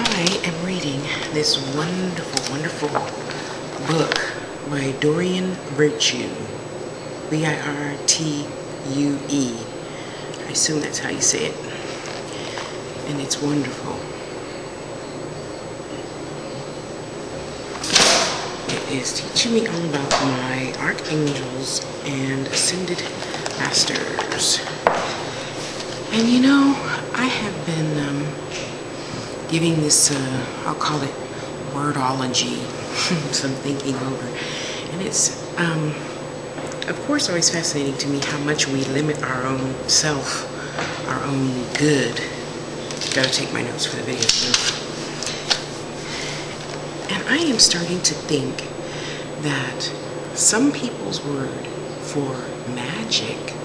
I am reading this wonderful, wonderful book by Dorian Virtue. Virtue. I assume that's how you say it. And it's wonderful. It is teaching me all about my archangels and ascended masters. And you know, I have been giving this, I'll call it wordology, some thinking over. And it's, of course, always fascinating to me how much we limit our own self, our own good. Gotta take my notes for the video too. And I am starting to think that some people's word for magic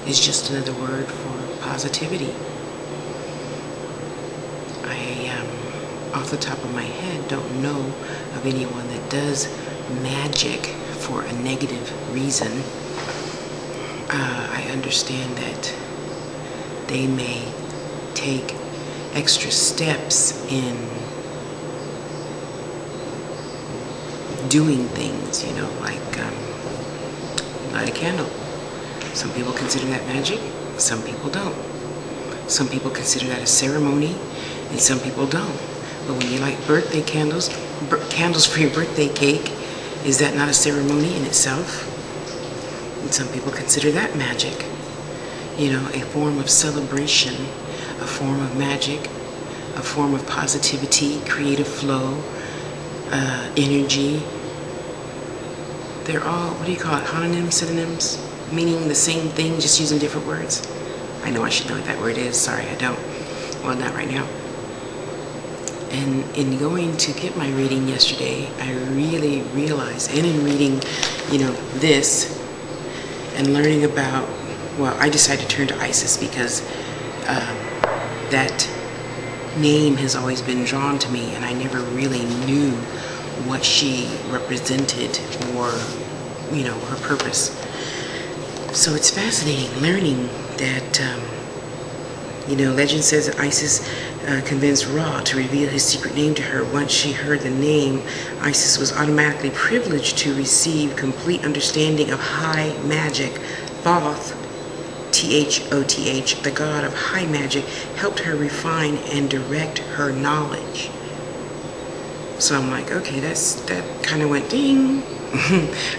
is just another word for positivity. Off the top of my head, don't know of anyone that does magic for a negative reason. I understand that they may take extra steps in doing things, you know, like light a candle. Some people consider that magic, some people don't. Some people consider that a ceremony, and some people don't. But when you light birthday candles, candles for your birthday cake, is that not a ceremony in itself? And some people consider that magic. You know, a form of celebration, a form of magic, a form of positivity, creative flow, energy. They're all, what do you call it, homonyms, synonyms, meaning the same thing, just using different words. I know I should know what that word is. Sorry, I don't. Well, not right now. And in going to get my reading yesterday, I really realized, and in reading, you know, this, and learning about, well, I decided to turn to Isis because that name has always been drawn to me, and I never really knew what she represented or, you know, her purpose. So it's fascinating learning that, you know, legend says that Isis convinced Ra to reveal his secret name to her. Once she heard the name, Isis was automatically privileged to receive complete understanding of high magic. Thoth, Thoth, the god of high magic, helped her refine and direct her knowledge. So I'm like, okay, that kind of went ding.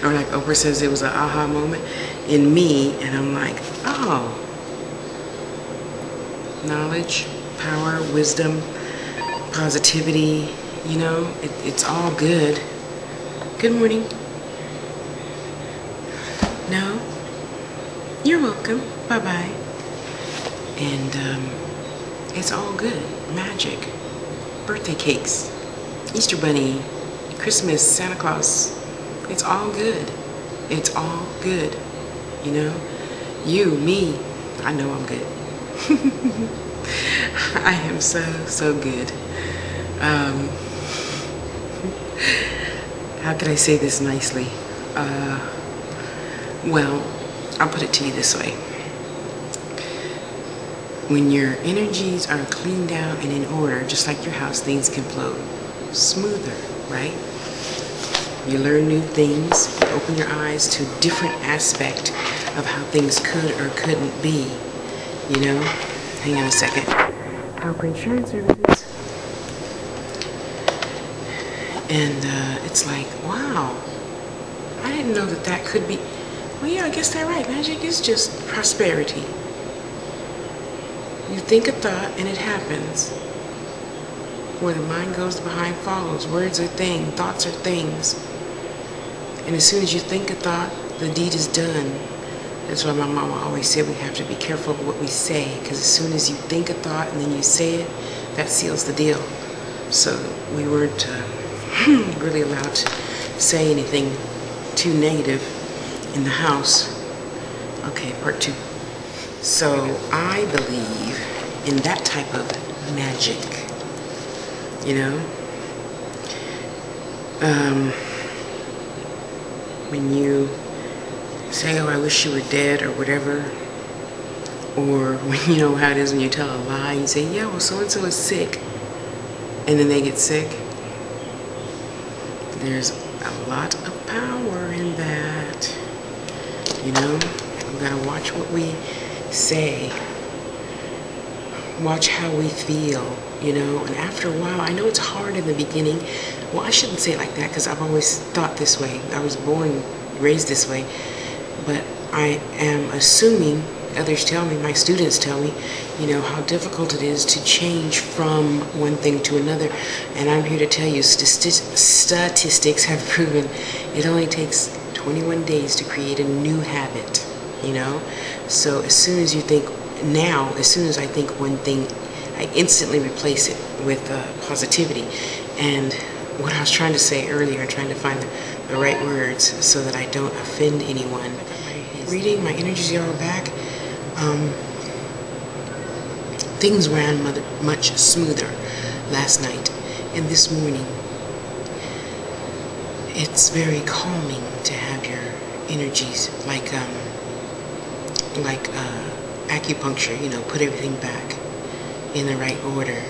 Or like Oprah says, it was an aha moment in me, and I'm like, oh, knowledge, power, wisdom, positivity, you know, it's all good. Good morning. No? You're welcome. Bye-bye. And it's all good. Magic. Birthday cakes. Easter bunny. Christmas. Santa Claus. It's all good. It's all good. You know? You, me, I know I'm good. I am so good. How could I say this nicely? Well, I'll put it to you this way. When your energies are cleaned out and in order, just like your house, things can flow smoother, right? You learn new things, you open your eyes to a different aspect of how things could or couldn't be, you know? Hang on a second. Power Insurance Services. And it's like, wow, I didn't know that that could be. Well, yeah, I guess they're right. Magic is just prosperity. You think a thought and it happens. Where the mind goes, the behind follows. Words are things, thoughts are things. And as soon as you think a thought, the deed is done. That's why my mama always said we have to be careful of what we say, because as soon as you think a thought and then you say it, that seals the deal. So we weren't really allowed to say anything too negative in the house. Okay, part 2. So I believe in that type of magic, you know? When you say, oh, I wish you were dead or whatever, Or when you know how it is when you tell a lie, you say, yeah, well, so-and-so is sick, and then they get sick. There's a lot of power in that. You know, we gotta watch what we say, watch how we feel, you know. And after a while, I know it's hard in the beginning. Well, I shouldn't say it like that, because I've always thought this way. I was born, raised this way. But I am assuming, others tell me, my students tell me, you know, how difficult it is to change from one thing to another. And I'm here to tell you, statistics have proven it only takes 21 days to create a new habit, you know. So as soon as you think, now, as soon as I think one thing, I instantly replace it with positivity. And what I was trying to say earlier, trying to find the right words so that I don't offend anyone. Reading, my energies are back. Things ran much smoother last night and this morning. It's very calming to have your energies like acupuncture, you know, put everything back in the right order,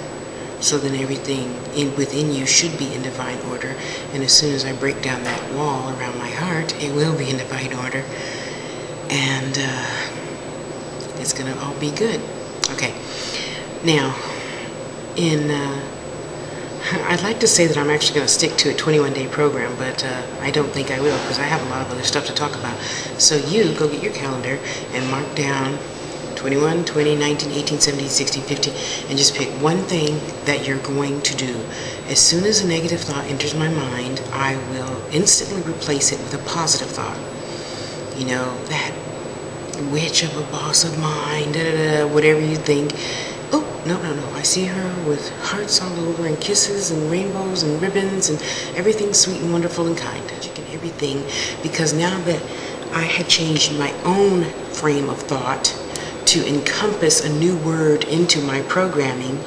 so then everything within you should be in divine order. And as soon as I break down that wall around my heart, it will be in divine order, and it's gonna all be good. Okay, now I'd like to say that I'm actually going to stick to a 21-day program, but I don't think I will, because I have a lot of other stuff to talk about. So you go get your calendar and mark down 21, 20, 19, 18, 17, 16, 15, and just pick one thing that you're going to do. As soon as a negative thought enters my mind, I will instantly replace it with a positive thought. You know, that witch of a boss of mine, whatever you think. Oh, no, I see her with hearts all over and kisses and rainbows and ribbons and everything sweet and wonderful and kind. And everything, because now that I had changed my own frame of thought to encompass a new word into my programming,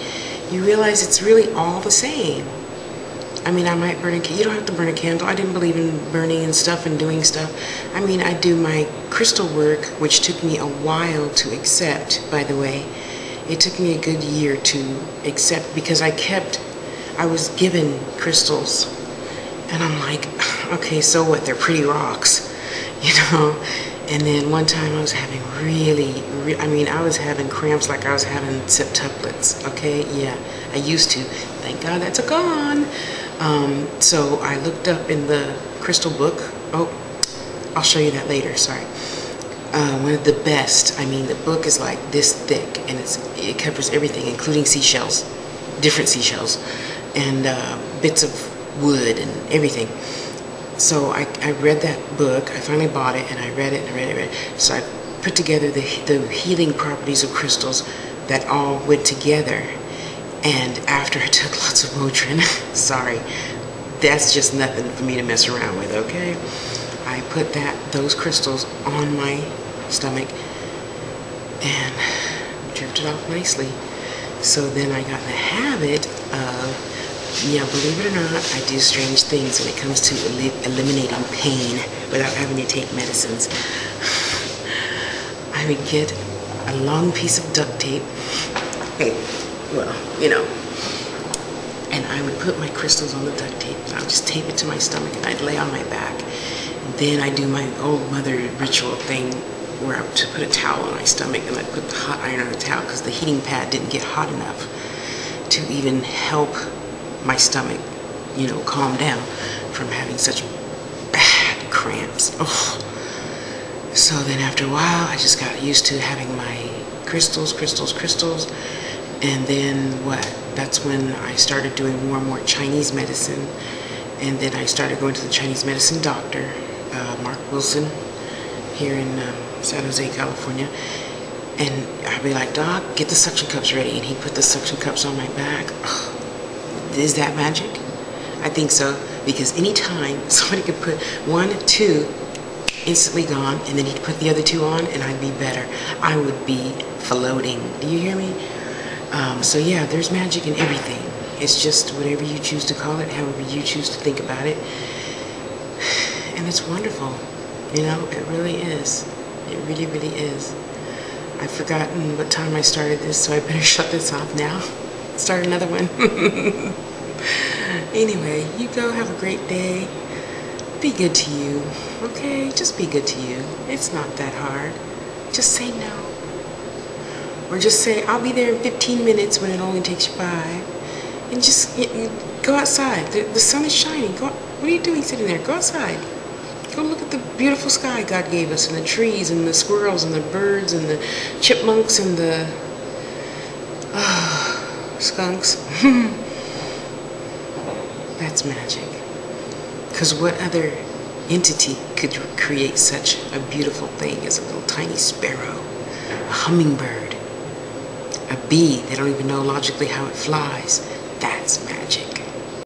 you realize it's really all the same. I mean, I might burn a candle. You don't have to burn a candle. I didn't believe in burning and stuff and doing stuff. I mean, I do my crystal work, which took me a while to accept, by the way. It took me a good year to accept, because I was given crystals, and I'm like, okay, so what? They're pretty rocks, you know? And then one time I was having I was having cramps like I was having septuplets, okay? Yeah, I used to. Thank God that's gone. So I looked up in the crystal book. Oh, I'll show you that later, sorry. One of the best. I mean, the book is like this thick, and it covers everything, including seashells, different seashells, and bits of wood and everything. So I read that book. I finally bought it, and I read it and read it. So I put together the healing properties of crystals that all went together. And after I took lots of Motrin, sorry, that's just nothing for me to mess around with, okay? I put those crystals on my stomach and drifted off nicely. So then I got in the habit of, yeah, believe it or not, I do strange things when it comes to eliminating pain without having to take medicines. I would get a long piece of duct tape. Well, you know, and I would put my crystals on the duct tape, and I would just tape it to my stomach, and I'd lay on my back. And then I do my old mother ritual thing where I would put a towel on my stomach, and I'd put the hot iron on the towel, because the heating pad didn't get hot enough to even help my stomach, you know, calm down from having such bad cramps. Oh. So then after a while, I just got used to having my crystals. And then that's when I started doing more and more Chinese medicine. And then I started going to the Chinese medicine doctor, Mark Wilson, here in San Jose, California. And I'd be like, Doc, get the suction cups ready. And he'd put the suction cups on my back. Oh, is that magic? I think so. Because anytime somebody could put 1, 2, instantly gone, and then he'd put the other 2 on, and I'd be better. I would be floating. Do you hear me? So yeah, there's magic in everything. It's just whatever you choose to call it, however you choose to think about it. And it's wonderful. You know, it really is. It really, really is. I've forgotten what time I started this, so I better shut this off now. Start another one. Anyway, you go have a great day. Be good to you, okay? Just be good to you. It's not that hard. Just say no. Or just say, I'll be there in 15 minutes when it only takes you 5. And just go outside. The sun is shining. Go. What are you doing sitting there? Go outside. Go look at the beautiful sky God gave us, and the trees, and the squirrels, and the birds, and the chipmunks, and the skunks. That's magic. Because what other entity could create such a beautiful thing as a little tiny sparrow, a hummingbird, a bee they don't even know logically how it flies? That's magic.